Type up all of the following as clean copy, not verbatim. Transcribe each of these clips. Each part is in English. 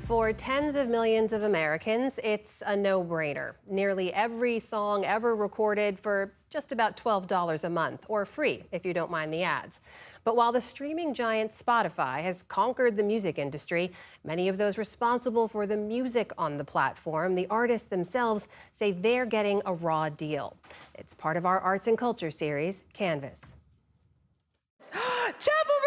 For tens of millions of Americans, it's a no-brainer. Nearly every song ever recorded for just about $12 a month, or free if you don't mind the ads. But while the streaming giant Spotify has conquered the music industry, many of those responsible for the music on the platform, the artists themselves, say they're getting a raw deal. It's part of our arts and culture series, Canvas. Chapel Roan!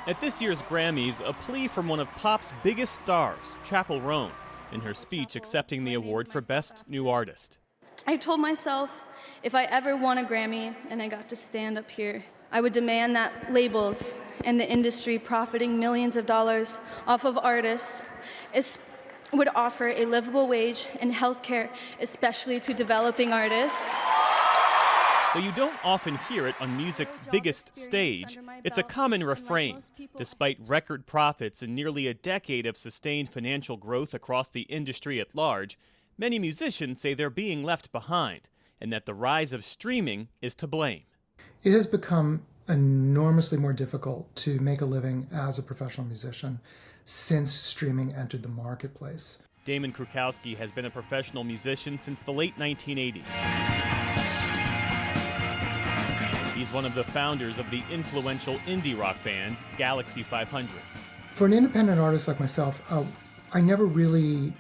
At this year's Grammys, a plea from one of pop's biggest stars, Chappell Roan, in her speech accepting the award for Best New Artist. I told myself if I ever won a Grammy and I got to stand up here, I would demand that labels and the industry profiting millions of dollars off of artists would offer a livable wage and health care, especially to developing artists. Though you don't often hear it on music's biggest stage, it's a common refrain. Despite record profits and nearly a decade of sustained financial growth across the industry at large, many musicians say they're being left behind, and that the rise of streaming is to blame. It has become enormously more difficult to make a living as a professional musician since streaming entered the marketplace. Damon Krukowski has been a professional musician since the late 1980s. He's one of the founders of the influential indie rock band Galaxy 500. For an independent artist like myself, I never really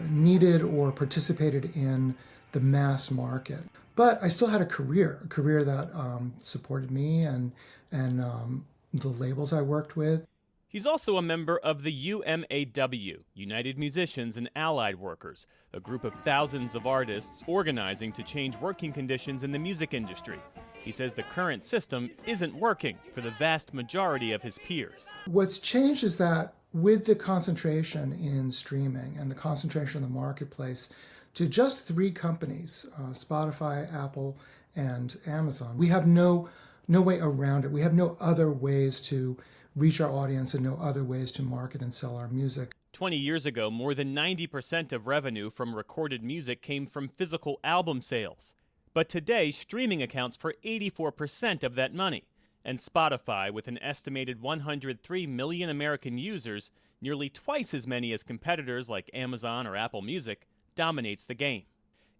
needed or participated in the mass market. But I still had a career that supported me and the labels I worked with. He's also a member of the UMAW, United Musicians and Allied Workers, a group of thousands of artists organizing to change working conditions in the music industry. He says the current system isn't working for the vast majority of his peers. What's changed is that with the concentration in streaming and the concentration in the marketplace to just three companies, Spotify, Apple, and Amazon, we have no way around it. We have no other ways to reach our audience and no other ways to market and sell our music. 20 years ago, more than 90% of revenue from recorded music came from physical album sales. But today, streaming accounts for 84% of that money. And Spotify, with an estimated 103 million American users, nearly twice as many as competitors like Amazon or Apple Music, dominates the game.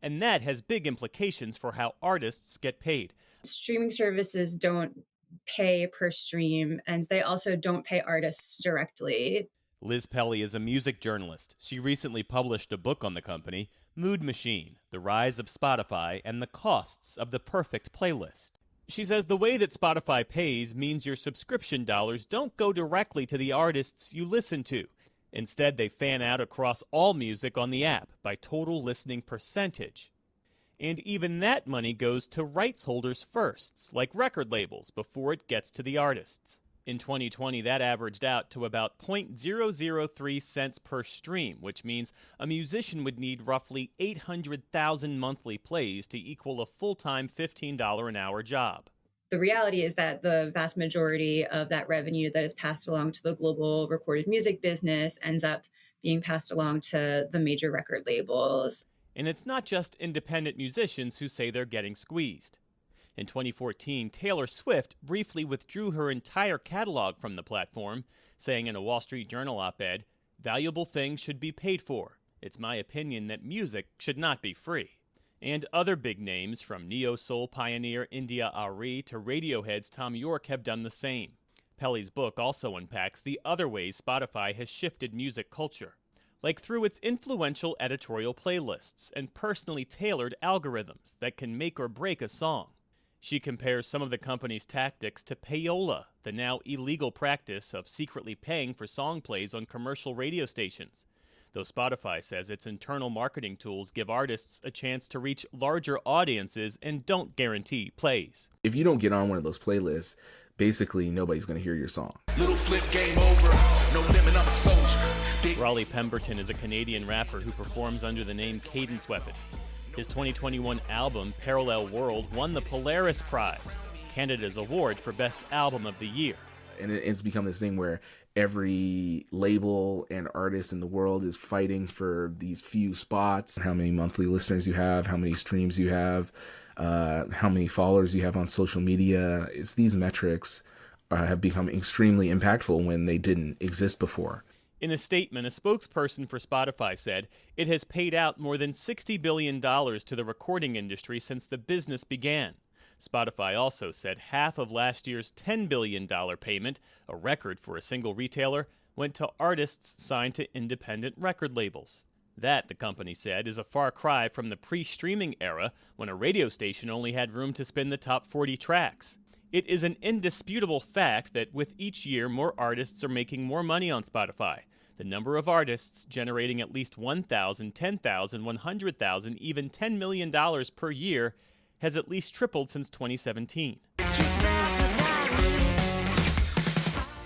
And that has big implications for how artists get paid. Streaming services don't pay per stream, and they also don't pay artists directly. Liz Pelly is a music journalist. She recently published a book on the company, Mood Machine, The Rise of Spotify and the Costs of the Perfect Playlist. She says the way that Spotify pays means your subscription dollars don't go directly to the artists you listen to. Instead, they fan out across all music on the app by total listening percentage. And even that money goes to rights holders first, like record labels, before it gets to the artists. In 2020, that averaged out to about 0.003 cents per stream, which means a musician would need roughly 800,000 monthly plays to equal a full-time $15 an hour job. The reality is that the vast majority of that revenue that is passed along to the global recorded music business ends up being passed along to the major record labels. And it's not just independent musicians who say they're getting squeezed. In 2014, Taylor Swift briefly withdrew her entire catalog from the platform, saying in a Wall Street Journal op-ed, "Valuable things should be paid for. It's my opinion that music should not be free." And other big names, from neo-soul pioneer India Arie to Radiohead's Thom Yorke, have done the same. Pelly's book also unpacks the other ways Spotify has shifted music culture, like through its influential editorial playlists and personally tailored algorithms that can make or break a song. She compares some of the company's tactics to payola, the now illegal practice of secretly paying for song plays on commercial radio stations. Though Spotify says its internal marketing tools give artists a chance to reach larger audiences and don't guarantee plays. If you don't get on one of those playlists, basically nobody's going to hear your song. Little flip game over, no limit, I'm a soldier. Raleigh Pemberton is a Canadian rapper who performs under the name Cadence Weapon. His 2021 album, Parallel World, won the Polaris Prize, Canada's award for Best Album of the Year. And it's become this thing where every label and artist in the world is fighting for these few spots. How many monthly listeners you have, how many streams you have, how many followers you have on social media. It's these metrics have become extremely impactful when they didn't exist before. In a statement, a spokesperson for Spotify said it has paid out more than $60 billion to the recording industry since the business began. Spotify also said half of last year's $10 billion payment, a record for a single retailer, went to artists signed to independent record labels. That, the company said, is a far cry from the pre-streaming era when a radio station only had room to spin the top 40 tracks. It is an indisputable fact that with each year, more artists are making more money on Spotify. The number of artists generating at least $1,000, $10,000, $100,000, even $10 million per year has at least tripled since 2017.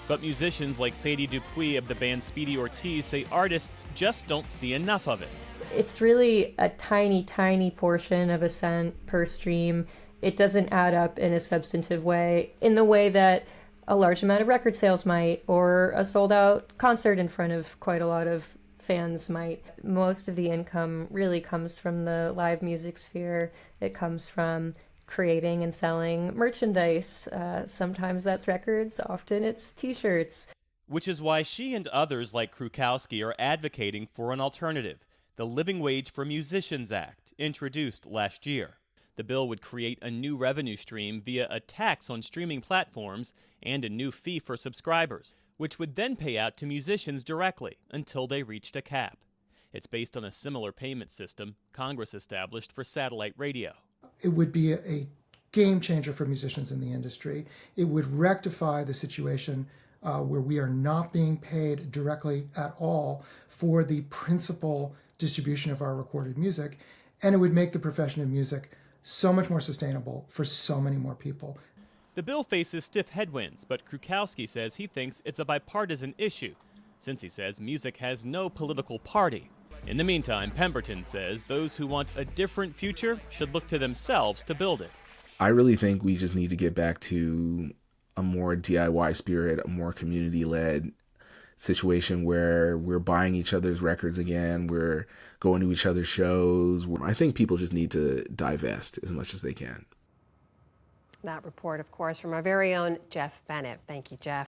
But musicians like Sadie Dupuis of the band Speedy Ortiz say artists just don't see enough of it. It's really a tiny, tiny portion of a cent per stream. It doesn't add up in a substantive way, in the way that a large amount of record sales might, or a sold-out concert in front of quite a lot of fans might. Most of the income really comes from the live music sphere. It comes from creating and selling merchandise. Sometimes that's records, often it's t-shirts. Which is why she and others like Krukowski are advocating for an alternative, the Living Wage for Musicians Act, introduced last year. The bill would create a new revenue stream via a tax on streaming platforms and a new fee for subscribers, which would then pay out to musicians directly until they reached a cap. It's based on a similar payment system Congress established for satellite radio. It would be a game changer for musicians in the industry. It would rectify the situation where we are not being paid directly at all for the principal distribution of our recorded music, and it would make the profession of music so much more sustainable for so many more people. The bill faces stiff headwinds, but Krukowski says he thinks it's a bipartisan issue, since he says music has no political party. In the meantime, Pemberton says those who want a different future should look to themselves to build it. I really think we just need to get back to a more DIY spirit, a more community-led situation where we're buying each other's records again, we're going to each other's shows. I think people just need to divest as much as they can. That report, of course, from our very own Jeff Bennett. Thank you, Jeff.